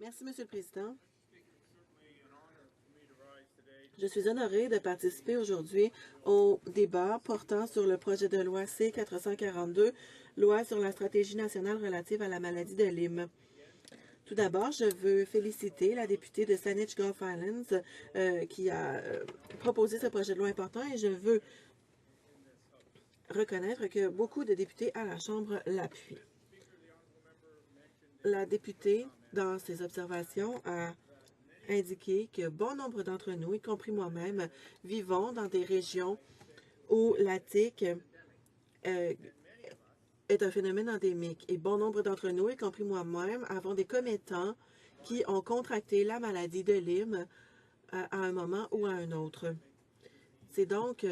Merci, Monsieur le Président. Je suis honoré de participer aujourd'hui au débat portant sur le projet de loi C-442, loi sur la stratégie nationale relative à la maladie de Lyme. Tout d'abord, je veux féliciter la députée de Saanich Gulf Islands qui a proposé ce projet de loi important et je veux reconnaître que beaucoup de députés à la Chambre l'appuient. La députée, dans ses observations, a indiqué que bon nombre d'entre nous, y compris moi-même, vivons dans des régions où la tique est un phénomène endémique. Et bon nombre d'entre nous, y compris moi-même, avons des commettants qui ont contracté la maladie de Lyme à un moment ou à un autre. C'est donc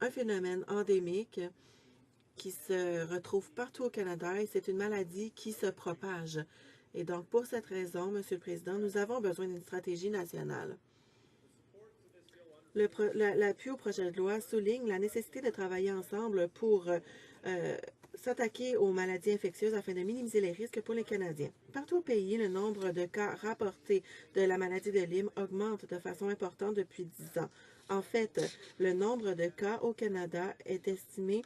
un phénomène endémique qui se retrouve partout au Canada et c'est une maladie qui se propage. Et donc, pour cette raison, Monsieur le Président, nous avons besoin d'une stratégie nationale. L'appui au projet de loi souligne la nécessité de travailler ensemble pour s'attaquer aux maladies infectieuses afin de minimiser les risques pour les Canadiens. Partout au pays, le nombre de cas rapportés de la maladie de Lyme augmente de façon importante depuis 10 ans. En fait, le nombre de cas au Canada est estimé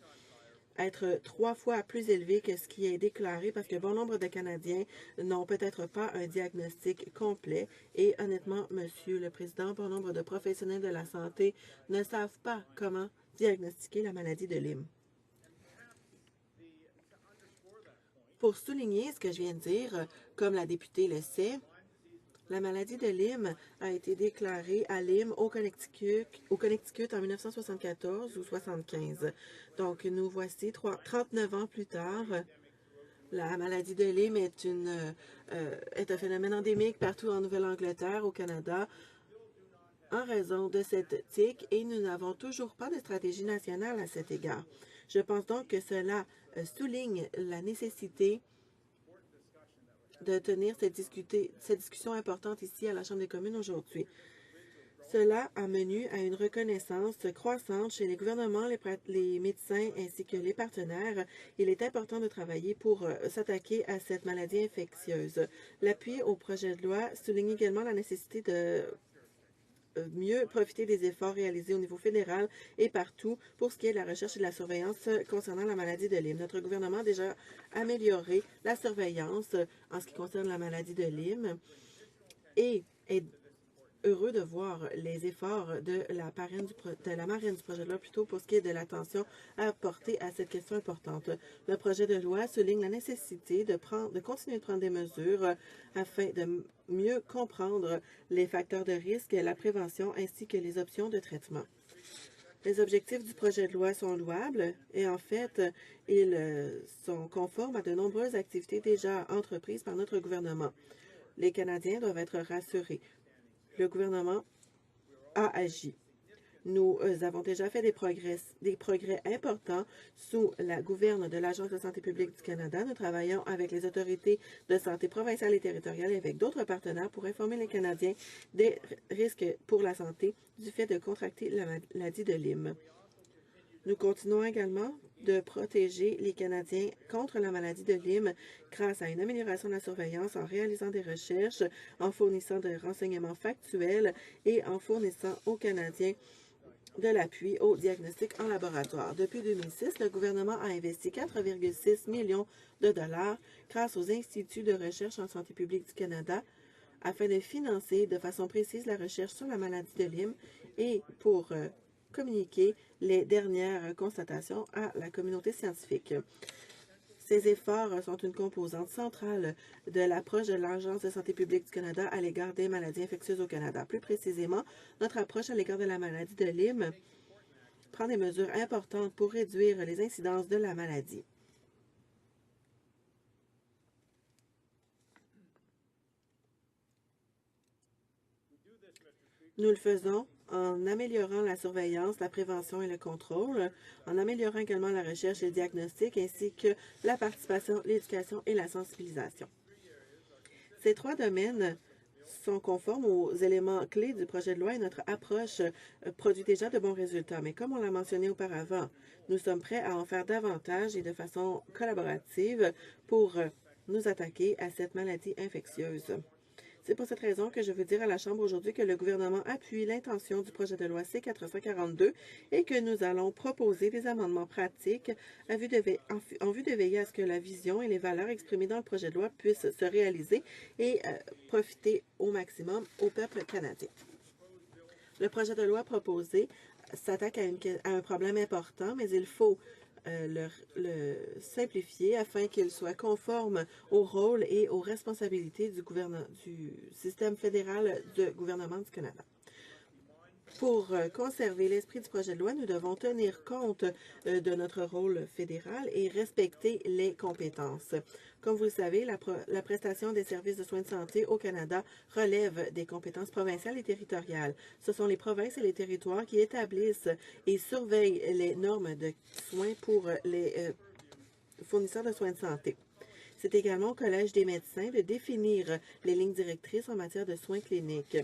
être 3 fois plus élevé que ce qui est déclaré parce que bon nombre de Canadiens n'ont peut-être pas un diagnostic complet et honnêtement, Monsieur le Président, bon nombre de professionnels de la santé ne savent pas comment diagnostiquer la maladie de Lyme. Pour souligner ce que je viens de dire, comme la députée le sait, la maladie de Lyme a été déclarée à Lyme au Connecticut en 1974 ou 75. Donc, nous voici 39 ans plus tard. La maladie de Lyme est un phénomène endémique partout en Nouvelle-Angleterre, au Canada, en raison de cette tique et nous n'avons toujours pas de stratégie nationale à cet égard. Je pense donc que cela souligne la nécessité de tenir cette discussion importante ici à la Chambre des communes aujourd'hui. Cela a mené à une reconnaissance croissante chez les gouvernements, les médecins ainsi que les partenaires. Il est important de travailler pour s'attaquer à cette maladie infectieuse. L'appui au projet de loi souligne également la nécessité de mieux profiter des efforts réalisés au niveau fédéral et partout pour ce qui est de la recherche et de la surveillance concernant la maladie de Lyme. Notre gouvernement a déjà amélioré la surveillance en ce qui concerne la maladie de Lyme et est heureux de voir les efforts de la marraine du projet de loi plutôt pour ce qui est de l'attention à apporter à cette question importante. Le projet de loi souligne la nécessité de continuer de prendre des mesures afin de mieux comprendre les facteurs de risque, la prévention ainsi que les options de traitement. Les objectifs du projet de loi sont louables et en fait, ils sont conformes à de nombreuses activités déjà entreprises par notre gouvernement. Les Canadiens doivent être rassurés. Le gouvernement a agi. Nous avons déjà fait des progrès importants sous la gouverne de l'Agence de santé publique du Canada. Nous travaillons avec les autorités de santé provinciales et territoriales et avec d'autres partenaires pour informer les Canadiens des risques pour la santé du fait de contracter la maladie de Lyme. Nous continuons également de protéger les Canadiens contre la maladie de Lyme grâce à une amélioration de la surveillance en réalisant des recherches, en fournissant des renseignements factuels et en fournissant aux Canadiens de l'appui au diagnostic en laboratoire. Depuis 2006, le gouvernement a investi 4,6 millions de dollars grâce aux instituts de recherche en santé publique du Canada afin de financer de façon précise la recherche sur la maladie de Lyme et pour communiquer les dernières constatations à la communauté scientifique. Ces efforts sont une composante centrale de l'approche de l'Agence de santé publique du Canada à l'égard des maladies infectieuses au Canada. Plus précisément, notre approche à l'égard de la maladie de Lyme prend des mesures importantes pour réduire les incidences de la maladie. Nous le faisons en améliorant la surveillance, la prévention et le contrôle, en améliorant également la recherche et le diagnostic, ainsi que la participation, l'éducation et la sensibilisation. Ces 3 domaines sont conformes aux éléments clés du projet de loi et notre approche produit déjà de bons résultats. Mais comme on l'a mentionné auparavant, nous sommes prêts à en faire davantage et de façon collaborative pour nous attaquer à cette maladie infectieuse. C'est pour cette raison que je veux dire à la Chambre aujourd'hui que le gouvernement appuie l'intention du projet de loi C-442 et que nous allons proposer des amendements pratiques en vue de veiller à ce que la vision et les valeurs exprimées dans le projet de loi puissent se réaliser et profiter au maximum au peuple canadien. Le projet de loi proposé s'attaque à un problème important, mais il faut le simplifier afin qu'il soit conforme au rôle et aux responsabilités du système fédéral de gouvernement du Canada. Pour conserver l'esprit du projet de loi, nous devons tenir compte de notre rôle fédéral et respecter les compétences. Comme vous le savez, la prestation des services de soins de santé au Canada relève des compétences provinciales et territoriales. Ce sont les provinces et les territoires qui établissent et surveillent les normes de soins pour les fournisseurs de soins de santé. C'est également au Collège des médecins de définir les lignes directrices en matière de soins cliniques.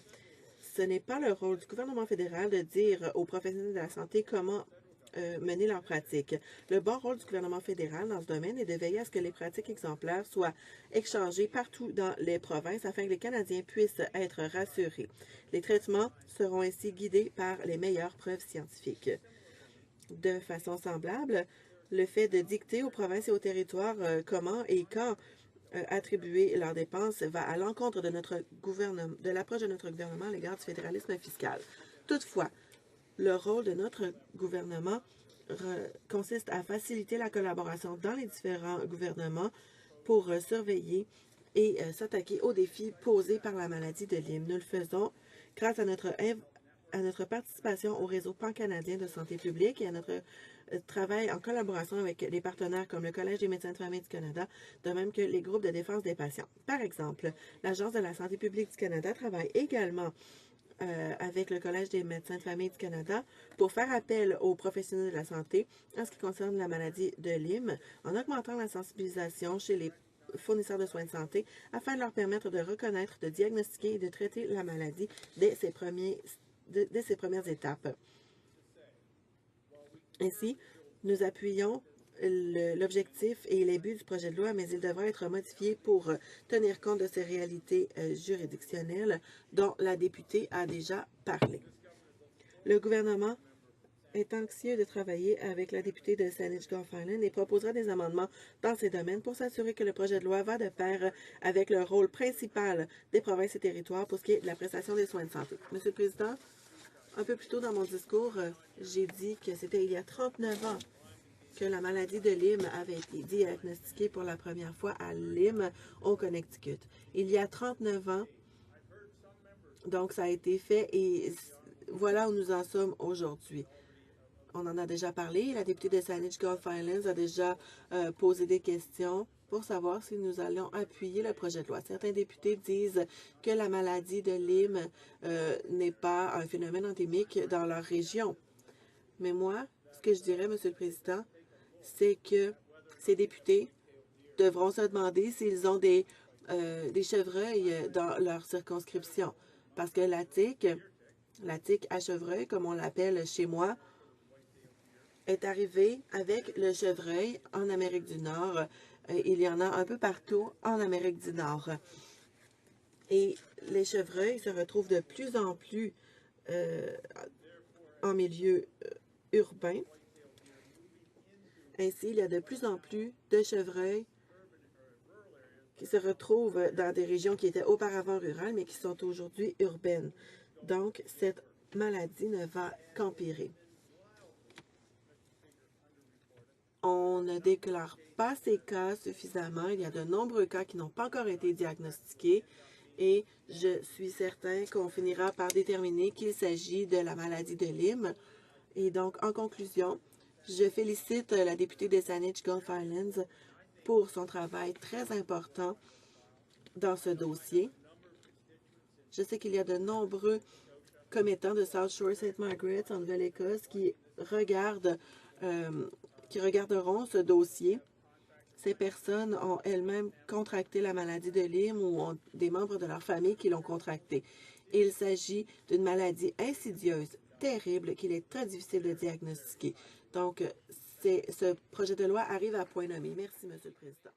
Ce n'est pas le rôle du gouvernement fédéral de dire aux professionnels de la santé comment mener leurs pratiques. Le bon rôle du gouvernement fédéral dans ce domaine est de veiller à ce que les pratiques exemplaires soient échangées partout dans les provinces afin que les Canadiens puissent être rassurés. Les traitements seront ainsi guidés par les meilleures preuves scientifiques. De façon semblable, le fait de dicter aux provinces et aux territoires comment et quand attribuer leurs dépenses va à l'encontre de l'approche de notre gouvernement à l'égard du fédéralisme fiscal. Toutefois, le rôle de notre gouvernement consiste à faciliter la collaboration dans les différents gouvernements pour surveiller et s'attaquer aux défis posés par la maladie de Lyme. Nous le faisons grâce à notre participation au réseau pan-canadien de santé publique et à notre travail en collaboration avec les partenaires comme le Collège des médecins de famille du Canada, de même que les groupes de défense des patients. Par exemple, l'Agence de la santé publique du Canada travaille également avec le Collège des médecins de famille du Canada pour faire appel aux professionnels de la santé en ce qui concerne la maladie de Lyme, en augmentant la sensibilisation chez les fournisseurs de soins de santé afin de leur permettre de reconnaître, de diagnostiquer et de traiter la maladie dès ses premières étapes. Ainsi, nous appuyons l'objectif et les buts du projet de loi, mais il devra être modifié pour tenir compte de ces réalités juridictionnelles dont la députée a déjà parlé. Le gouvernement est anxieux de travailler avec la députée de Saanich-Gulf Island et proposera des amendements dans ces domaines pour s'assurer que le projet de loi va de pair avec le rôle principal des provinces et territoires pour ce qui est de la prestation des soins de santé. Monsieur le Président, un peu plus tôt dans mon discours, j'ai dit que c'était il y a 39 ans que la maladie de Lyme avait été diagnostiquée pour la première fois à Lyme, au Connecticut. Il y a 39 ans, donc ça a été fait et voilà où nous en sommes aujourd'hui. On en a déjà parlé. La députée de Saanich-Gulf Islands a déjà posé des questions pour savoir si nous allons appuyer le projet de loi. Certains députés disent que la maladie de Lyme n'est pas un phénomène endémique dans leur région. Mais moi, ce que je dirais, Monsieur le Président, c'est que ces députés devront se demander s'ils ont des chevreuils dans leur circonscription. Parce que la tique à chevreuil, comme on l'appelle chez moi, est arrivée avec le chevreuil en Amérique du Nord. Il y en a un peu partout en Amérique du Nord. Et les chevreuils se retrouvent de plus en plus en milieu urbain. Ainsi, il y a de plus en plus de chevreuils qui se retrouvent dans des régions qui étaient auparavant rurales, mais qui sont aujourd'hui urbaines. Donc, cette maladie ne va qu'empirer. On ne déclare pas ces cas suffisamment. Il y a de nombreux cas qui n'ont pas encore été diagnostiqués et je suis certain qu'on finira par déterminer qu'il s'agit de la maladie de Lyme. Et donc, en conclusion, je félicite la députée de Saanich-Gulf Islands pour son travail très important dans ce dossier. Je sais qu'il y a de nombreux commettants de South Shore St. Margaret en Nouvelle-Écosse qui regarderont ce dossier. Ces personnes ont elles-mêmes contracté la maladie de Lyme ou ont des membres de leur famille qui l'ont contractée. Il s'agit d'une maladie insidieuse, terrible, qu'il est très difficile de diagnostiquer. Donc, ce projet de loi arrive à point nommé. Merci, Monsieur le Président.